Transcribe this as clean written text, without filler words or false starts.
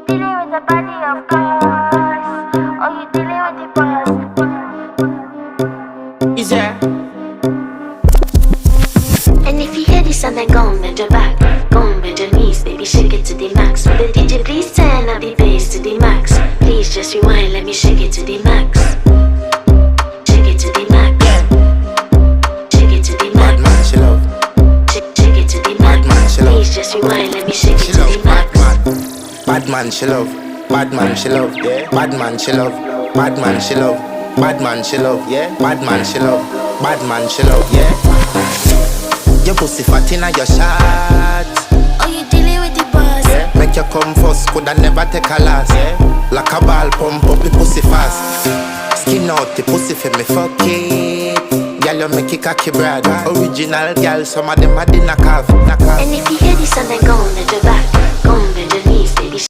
dealing with the body of course, or you dealing with the boss? Is there? And if you hear this sound, then go on bend your back, go on bend your knees, baby, shake it to the max. Will the DJ please turn up the bass to the max? Please just rewind, let me shake it to the max. Shake it to the max. Shake it to the max. Bad man, she love. Shake it to the max. Please just rewind, let me shake it to the max. Bad man, she love. Bad man, she love. Yeah. Bad man, she love. Bad man, she love. Bad man, she love. Yeah. Bad man, she love. Bad man, she love. Yeah. Your pussy fat inna your shot. Oh, you dealing with the boss? Yeah. Make you come first, coulda never take a last. Yeah. Like a ball, pump up the pussy fast. Skin out the pussy for me, fuck it. Girl, you make it cocky, brother. Original girl, some of them are the knock off. And if you hear this sound, then go on bend your back, go on bend your knees.